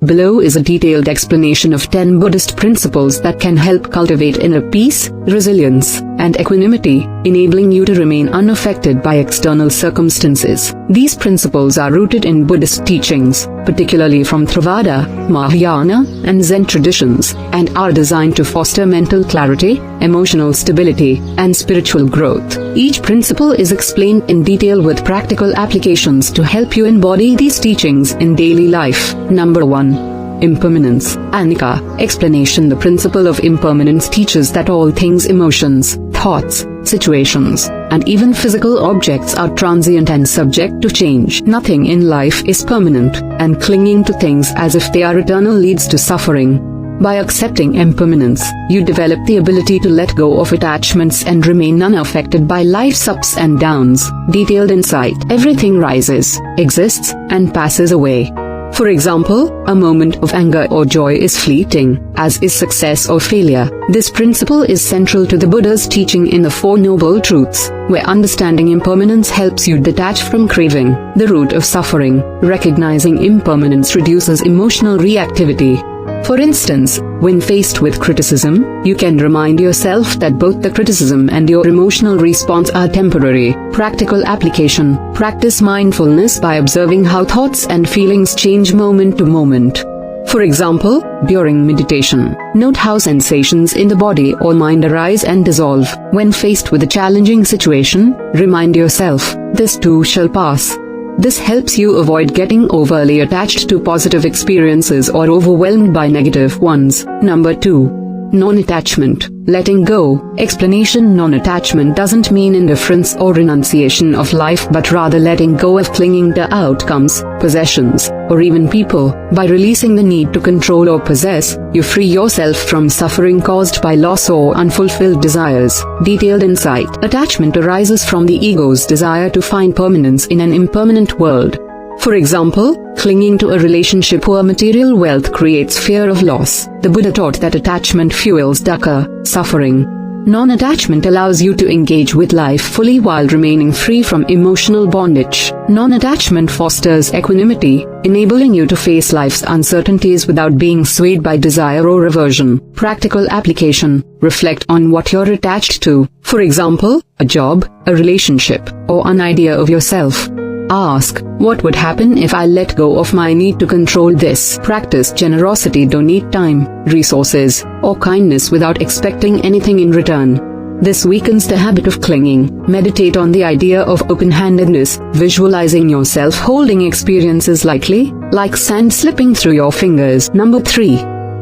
Below is a detailed explanation of 10 Buddhist principles that can help cultivate inner peace, resilience, and equanimity, enabling you to remain unaffected by external circumstances. These principles are rooted in Buddhist teachings, particularly from Theravada, Mahayana, and Zen traditions, and are designed to foster mental clarity, emotional stability, and spiritual growth. Each principle is explained in detail with practical applications to help you embody these teachings in daily life. Number 1. Impermanence. Anicca. Explanation. The principle of impermanence teaches that all things, emotions, thoughts, situations, and even physical objects are transient and subject to change. Nothing in life is permanent, and clinging to things as if they are eternal leads to suffering. By accepting impermanence, you develop the ability to let go of attachments and remain unaffected by life's ups and downs. Detailed insight. Everything rises, exists, and passes away. For example, a moment of anger or joy is fleeting, as is success or failure. This principle is central to the Buddha's teaching in the Four Noble Truths, where understanding impermanence helps you detach from craving, the root of suffering. Recognizing impermanence reduces emotional reactivity. For instance, when faced with criticism, you can remind yourself that both the criticism and your emotional response are temporary. Practical application. Practice mindfulness by observing how thoughts and feelings change moment to moment. For example, during meditation, note how sensations in the body or mind arise and dissolve. When faced with a challenging situation, remind yourself, this too shall pass. This helps you avoid getting overly attached to positive experiences or overwhelmed by negative ones. Number 2. Non-attachment. Letting go. Explanation. Non-attachment doesn't mean indifference or renunciation of life, but rather letting go of clinging to outcomes, possessions, or even people. By releasing the need to control or possess, you free yourself from suffering caused by loss or unfulfilled desires. Detailed insight. Attachment arises from the ego's desire to find permanence in an impermanent world. For example, clinging to a relationship or material wealth creates fear of loss. The Buddha taught that attachment fuels dukkha, suffering. Non-attachment allows you to engage with life fully while remaining free from emotional bondage. Non-attachment fosters equanimity, enabling you to face life's uncertainties without being swayed by desire or aversion. Practical application. Reflect on what you're attached to. For example, a job, a relationship, or an idea of yourself. Ask, what would happen if I let go of my need to control this? Practice generosity. Donate time, resources, or kindness without expecting anything in return. This weakens the habit of clinging. Meditate on the idea of open-handedness, visualizing yourself holding experiences lightly, like sand slipping through your fingers. Number 3.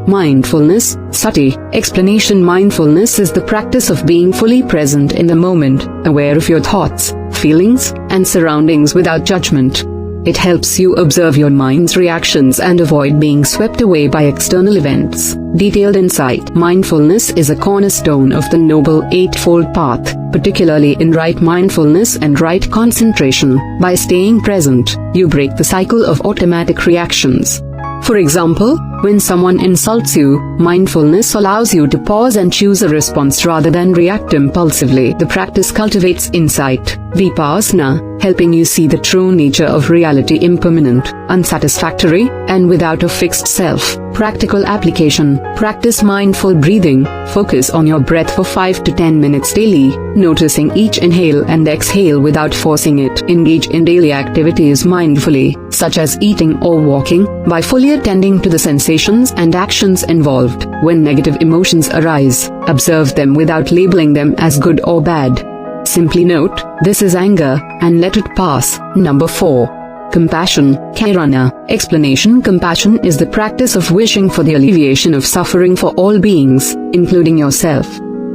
Mindfulness. Sati. Explanation. Mindfulness is the practice of being fully present in the moment, aware of your thoughts, feelings, and surroundings without judgment. It helps you observe your mind's reactions and avoid being swept away by external events. Detailed insight. Mindfulness is a cornerstone of the Noble Eightfold Path, particularly in right mindfulness and right concentration. By staying present, you break the cycle of automatic reactions. For example, when someone insults you, mindfulness allows you to pause and choose a response rather than react impulsively. The practice cultivates insight, vipassana, helping you see the true nature of reality: impermanent, unsatisfactory, and without a fixed self. Practical application. Practice mindful breathing. Focus on your breath for 5 to 10 minutes daily, noticing each inhale and exhale without forcing it. Engage in daily activities mindfully, such as eating or walking, by fully attending to the sensations and actions involved. When negative emotions arise, observe them without labeling them as good or bad. Simply note, this is anger, and let it pass. Number 4. Compassion. Karuna. Explanation. Compassion is the practice of wishing for the alleviation of suffering for all beings, including yourself.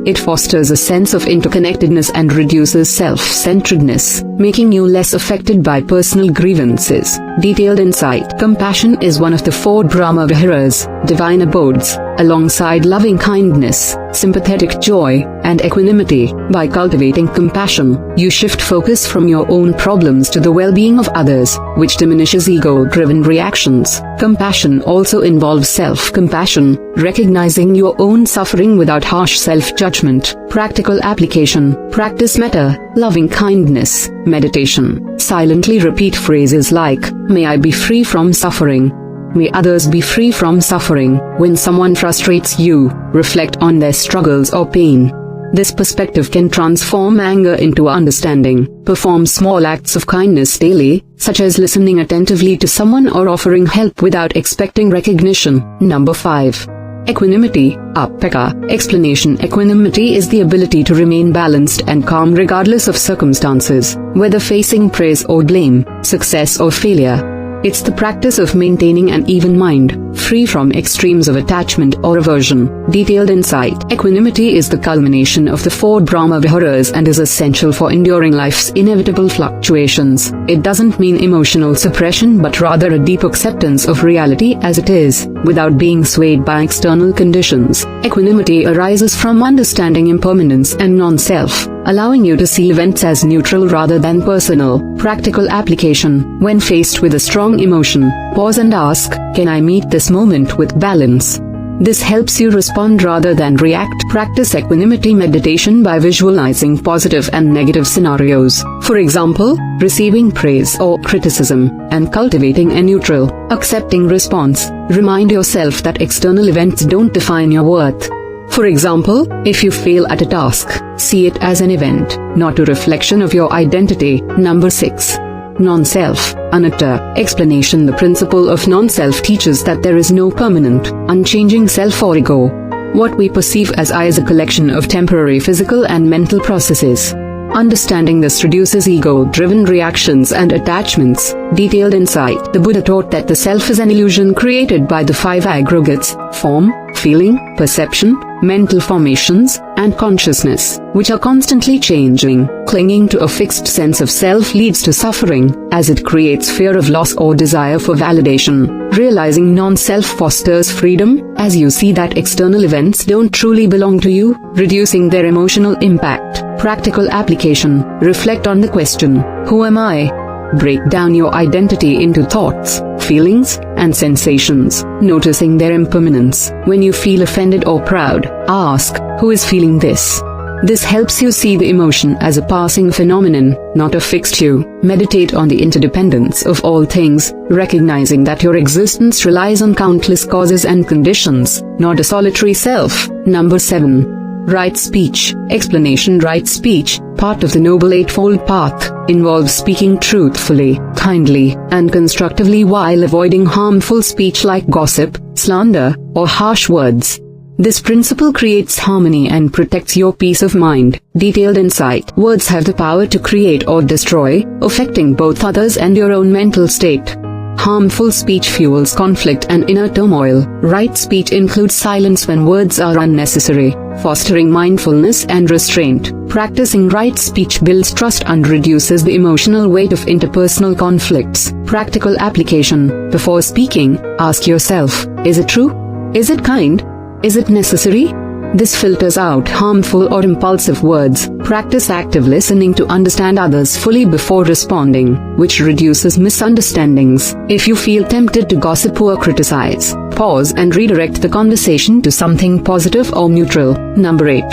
It fosters a sense of interconnectedness and reduces self-centeredness, making you less affected by personal grievances. Detailed insight. Compassion is one of the 4 Brahma Viharas, divine abodes, alongside loving kindness, sympathetic joy, and equanimity. By cultivating compassion, you shift focus from your own problems to the well-being of others, which diminishes ego-driven reactions. Compassion also involves self-compassion, recognizing your own suffering without harsh self-judgment. Practical application. Practice metta, loving kindness, meditation. Silently repeat phrases like, "May I be free from suffering. May others be free from suffering. When someone frustrates you, reflect on their struggles or pain. This perspective can transform anger into understanding. Perform small acts of kindness daily, such as listening attentively to someone or offering help without expecting recognition. Number 5. Equanimity, Upekkha. Explanation: Equanimity is the ability to remain balanced and calm regardless of circumstances, whether facing praise or blame, success or failure. It's the practice of maintaining an even mind, free from extremes of attachment or aversion. Detailed insight: Equanimity is the culmination of the 4 Brahma Viharas and is essential for enduring life's inevitable fluctuations. It doesn't mean emotional suppression but rather a deep acceptance of reality as it is, without being swayed by external conditions. Equanimity arises from understanding impermanence and non-self, allowing you to see events as neutral rather than personal. Practical application: when faced with a strong emotion, pause and ask, can I meet this moment with balance? This helps you respond rather than react. Practice equanimity meditation by visualizing positive and negative scenarios, for example, receiving praise or criticism, and cultivating a neutral, accepting response. Remind yourself that external events don't define your worth. For example, if you fail at a task, see it as an event, not a reflection of your identity. Number 6. Non-self, Anatta. Explanation: The principle of non-self teaches that there is no permanent, unchanging self or ego. What we perceive as I is a collection of temporary physical and mental processes. Understanding this reduces ego-driven reactions and attachments. Detailed insight: The Buddha taught that the self is an illusion created by the 5 aggregates: form, feeling, perception, mental formations, and consciousness, which are constantly changing. Clinging to a fixed sense of self leads to suffering, as it creates fear of loss or desire for validation. Realizing non-self fosters freedom, as you see that external events don't truly belong to you, reducing their emotional impact. Practical application: reflect on the question, who am I? Break down your identity into thoughts, feelings, and sensations, noticing their impermanence. When you feel offended or proud, ask, who is feeling this? This helps you see the emotion as a passing phenomenon, not a fixed you. Meditate on the interdependence of all things, recognizing that your existence relies on countless causes and conditions, not a solitary self. Number 7. Right speech. Explanation: Right speech, part of the Noble Eightfold Path, involves speaking truthfully, kindly, and constructively while avoiding harmful speech like gossip, slander, or harsh words. This principle creates harmony and protects your peace of mind. Detailed insight: Words have the power to create or destroy, affecting both others and your own mental state. Harmful speech fuels conflict and inner turmoil. Right speech includes silence when words are unnecessary, fostering mindfulness and restraint. Practicing right speech builds trust and reduces the emotional weight of interpersonal conflicts. Practical application: before speaking, ask yourself, is it true? Is it kind? Is it necessary? This filters out harmful or impulsive words. Practice active listening to understand others fully before responding, which reduces misunderstandings. If you feel tempted to gossip or criticize, pause and redirect the conversation to something positive or neutral. Number 8.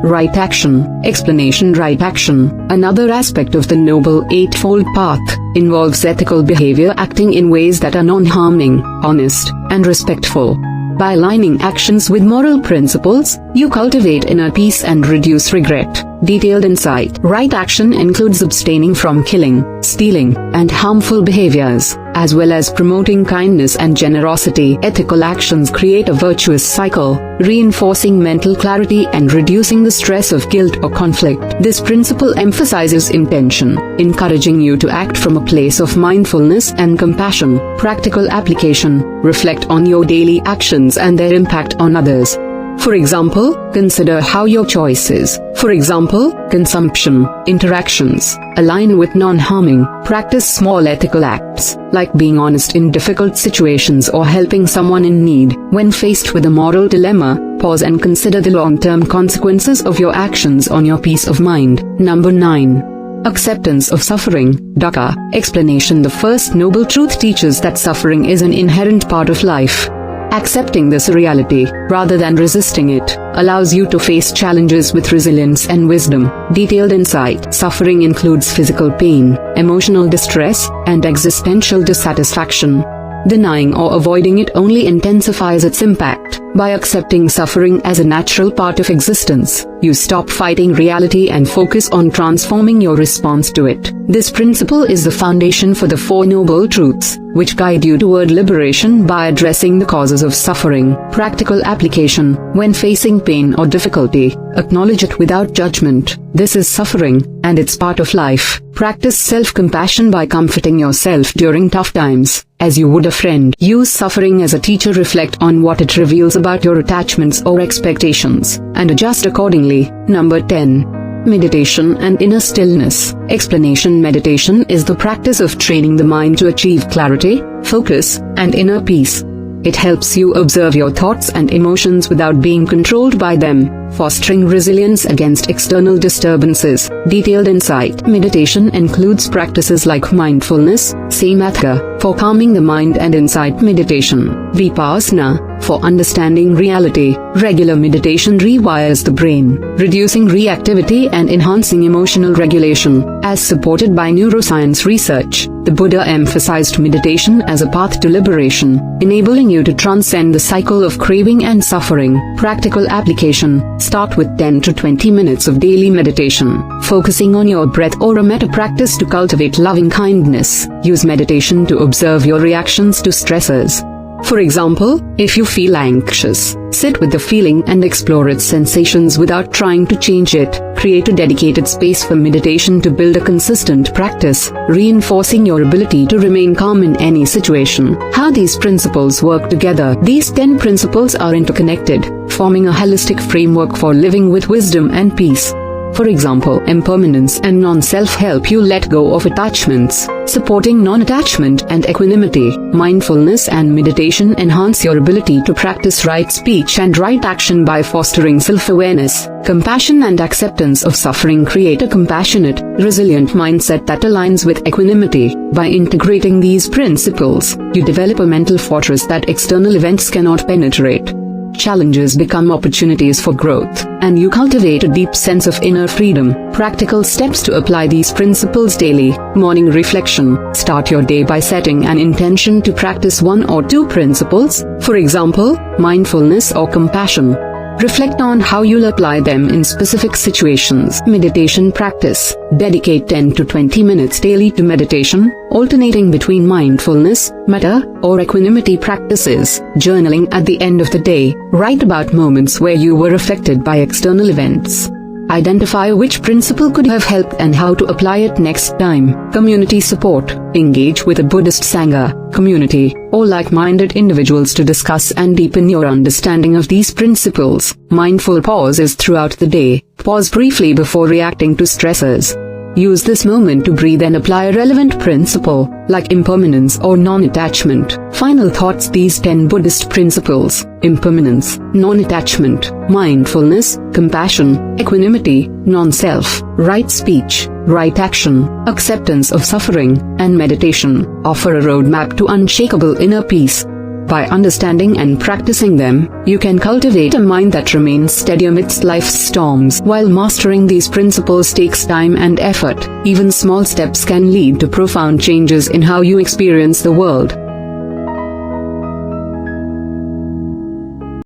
Right action. Explanation: Right action, another aspect of the Noble Eightfold Path, involves ethical behavior, acting in ways that are non-harming, honest, and respectful. By aligning actions with moral principles, you cultivate inner peace and reduce regret. Detailed insight: Right action includes abstaining from killing, stealing, and harmful behaviors, as well as promoting kindness and generosity. Ethical actions create a virtuous cycle, reinforcing mental clarity and reducing the stress of guilt or conflict. This principle emphasizes intention, encouraging you to act from a place of mindfulness and compassion. Practical application: reflect on your daily actions and their impact on others. For example, consider how your choices, for example, consumption, interactions, align with non-harming. Practice small ethical acts, like being honest in difficult situations or helping someone in need. When faced with a moral dilemma, pause and consider the long-term consequences of your actions on your peace of mind. Number 9. Acceptance of suffering, Dukkha. Explanation: The first noble truth teaches that suffering is an inherent part of life. Accepting this reality, rather than resisting it, allows you to face challenges with resilience and wisdom. Detailed insight: Suffering includes physical pain, emotional distress, and existential dissatisfaction. Denying or avoiding it only intensifies its impact. By accepting suffering as a natural part of existence, you stop fighting reality and focus on transforming your response to it. This principle is the foundation for the Four Noble Truths, which guide you toward liberation by addressing the causes of suffering. Practical application: when facing pain or difficulty, acknowledge it without judgment. This is suffering, and it's part of life. Practice self-compassion by comforting yourself during tough times, as you would a friend. Use suffering as a teacher. Reflect on what it reveals about your attachments or expectations, and adjust accordingly. Number 10. Meditation and inner stillness. Explanation: meditation is the practice of training the mind to achieve clarity, focus, and inner peace. It helps you observe your thoughts and emotions without being controlled by them, fostering resilience against external disturbances. Detailed insight: meditation includes practices like mindfulness, samatha, for calming the mind and insight meditation, vipassana, for understanding reality. Regular meditation rewires the brain, reducing reactivity and enhancing emotional regulation. As supported by neuroscience research, the Buddha emphasized meditation as a path to liberation, enabling you to transcend the cycle of craving and suffering. Practical application: start with 10 to 20 minutes of daily meditation, focusing on your breath or a metta practice to cultivate loving kindness. Use meditation to observe your reactions to stressors. For example, if you feel anxious, sit with the feeling and explore its sensations without trying to change it. Create a dedicated space for meditation to build a consistent practice, reinforcing your ability to remain calm in any situation. How these principles work together. These 10 principles are interconnected, forming a holistic framework for living with wisdom and peace. For example, impermanence and non-self help you let go of attachments, supporting non-attachment and equanimity. Mindfulness and meditation enhance your ability to practice right speech and right action by fostering self-awareness. Compassion and acceptance of suffering create a compassionate, resilient mindset that aligns with equanimity. By integrating these principles, you develop a mental fortress that external events cannot penetrate. Challenges become opportunities for growth, and you cultivate a deep sense of inner freedom. Practical steps to apply these principles daily. Morning reflection: start your day by setting an intention to practice one or two principles, for example, mindfulness or compassion. Reflect on how you'll apply them in specific situations. Meditation practice: dedicate 10 to 20 minutes daily to meditation, alternating between mindfulness, metta, or equanimity practices. Journaling at the end of the day: write about moments where you were affected by external events. Identify which principle could have helped and how to apply it next time. Community support: engage with a Buddhist Sangha, community, or like-minded individuals to discuss and deepen your understanding of these principles. Mindful pauses throughout the day: pause briefly before reacting to stressors. Use this moment to breathe and apply a relevant principle, like impermanence or non-attachment. Final thoughts: these 10 Buddhist principles, impermanence, non-attachment, mindfulness, compassion, equanimity, non-self, right speech, right action, acceptance of suffering, and meditation, offer a roadmap to unshakable inner peace. By understanding and practicing them, you can cultivate a mind that remains steady amidst life's storms. While mastering these principles takes time and effort, even small steps can lead to profound changes in how you experience the world.